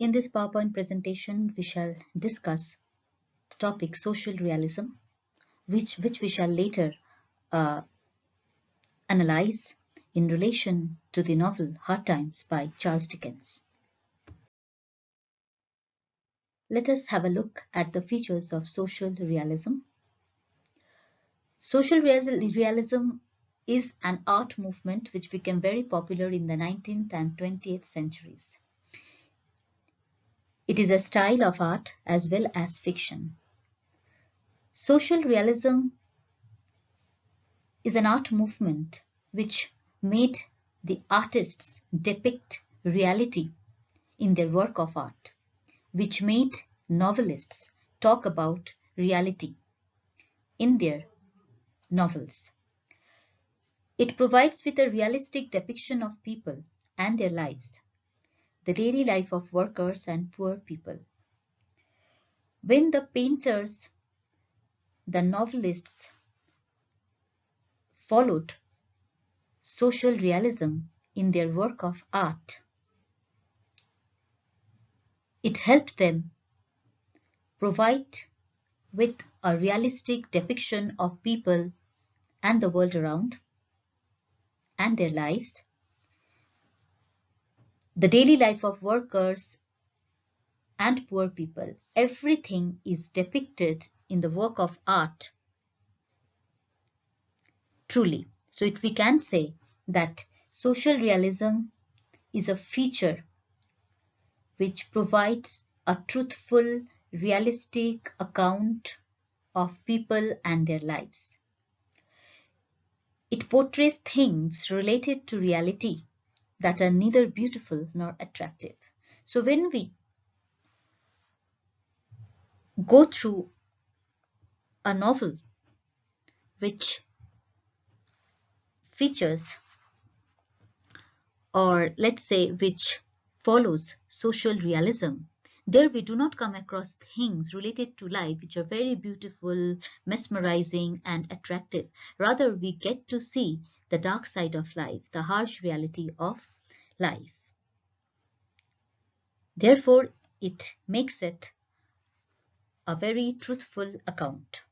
In this PowerPoint presentation, we shall discuss the topic social realism, which we shall later uh, analyze in relation to the novel Hard Times by Charles Dickens. Let us have a look at the features of social realism. Social realism is an art movement which became very popular in the 19th and 20th centuries. It is a style of art as well as fiction. Social realism is an art movement which made the artists depict reality in their work of art, which made novelists talk about reality in their novels. It provides with a realistic depiction of people and their lives, the daily life of workers and poor people. When the painters, the novelists followed social realism in their work of art, it helped them provide with a realistic depiction of people and the world around and their lives, the daily life of workers and poor people. Everything is depicted in the work of art truly. So we can say that social realism is a feature which provides a truthful, realistic account of people and their lives. It portrays things related to reality that are neither beautiful nor attractive. So when we go through a novel which features, or let's say which follows social realism, there we do not come across things related to life which are very beautiful, mesmerizing and attractive. Rather, we get to see the dark side of life, the harsh reality of life. Therefore, it makes it a very truthful account.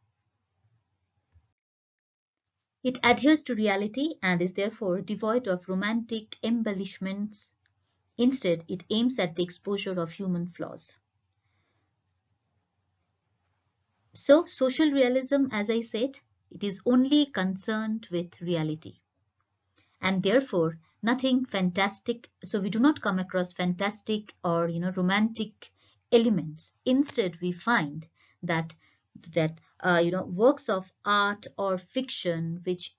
It adheres to reality and is therefore devoid of romantic embellishments. Instead, it aims at the exposure of human flaws. So, social realism, as I said, it is only concerned with reality. And therefore, nothing fantastic. So we do not come across fantastic or romantic elements. Instead, we find that works of art or fiction which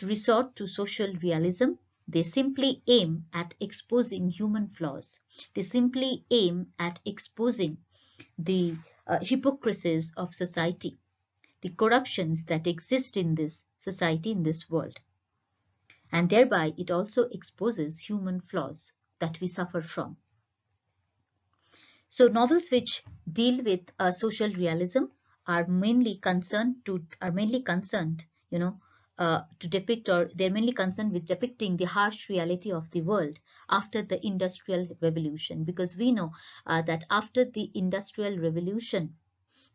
resort to social realism, they simply aim at exposing human flaws. They simply aim at exposing the hypocrisies of society, the corruptions that exist in this society, in this world. And thereby it also exposes human flaws that we suffer from. So novels which deal with social realism are mainly concerned to depict, or they're mainly concerned with depicting the harsh reality of the world after the Industrial Revolution, because we know that after the Industrial Revolution,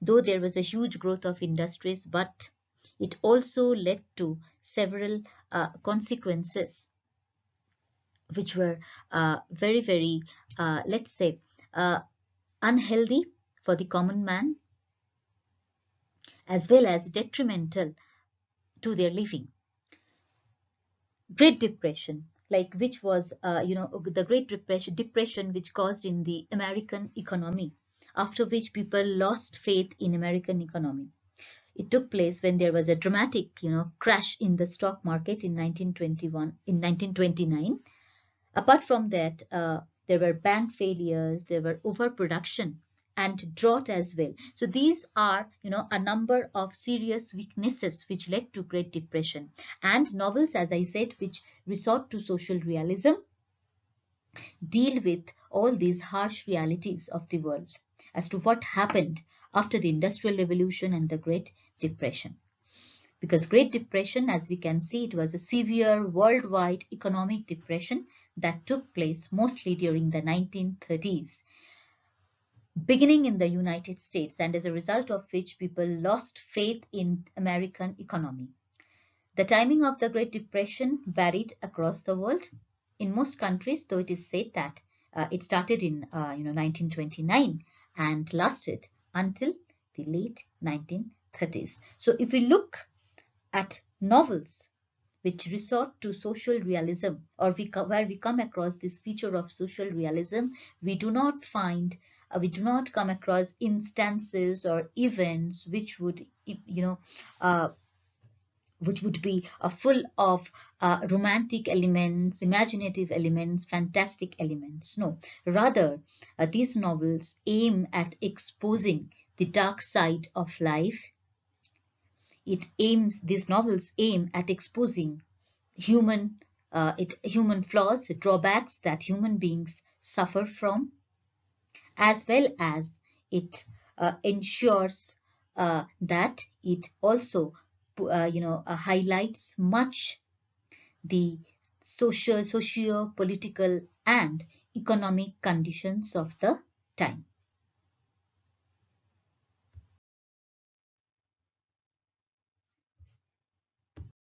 though there was a huge growth of industries, but it also led to several consequences which were very, very, let's say, unhealthy for the common man, as well as detrimental to their living. Great Depression, like which was, the Great Depression which caused in the American economy, after which people lost faith in American economy. It took place when there was a dramatic, crash in the stock market in 1929. Apart from that, there were bank failures, there were overproduction and drought as well. So these are, a number of serious weaknesses which led to Great Depression. And novels, as I said, which resort to social realism, deal with all these harsh realities of the world as to what happened after the Industrial Revolution and the Great Depression. Because Great Depression, as we can see, it was a severe worldwide economic depression that took place mostly during the 1930s, beginning in the United States, and as a result of which people lost faith in American economy. The timing of the Great Depression varied across the world. In most countries, though, it is said that it started in 1929 and lasted until the late 1930s. So if we look at novels which resort to social realism, or where we come across this feature of social realism, we do not find we do not come across instances or events which would uh, which would be full of romantic elements, imaginative elements, fantastic elements. No, rather, these novels aim at exposing the dark side of life. These novels aim at exposing human flaws, drawbacks that human beings suffer from, as well as it ensures that it also highlights much the socio-political and economic conditions of the time.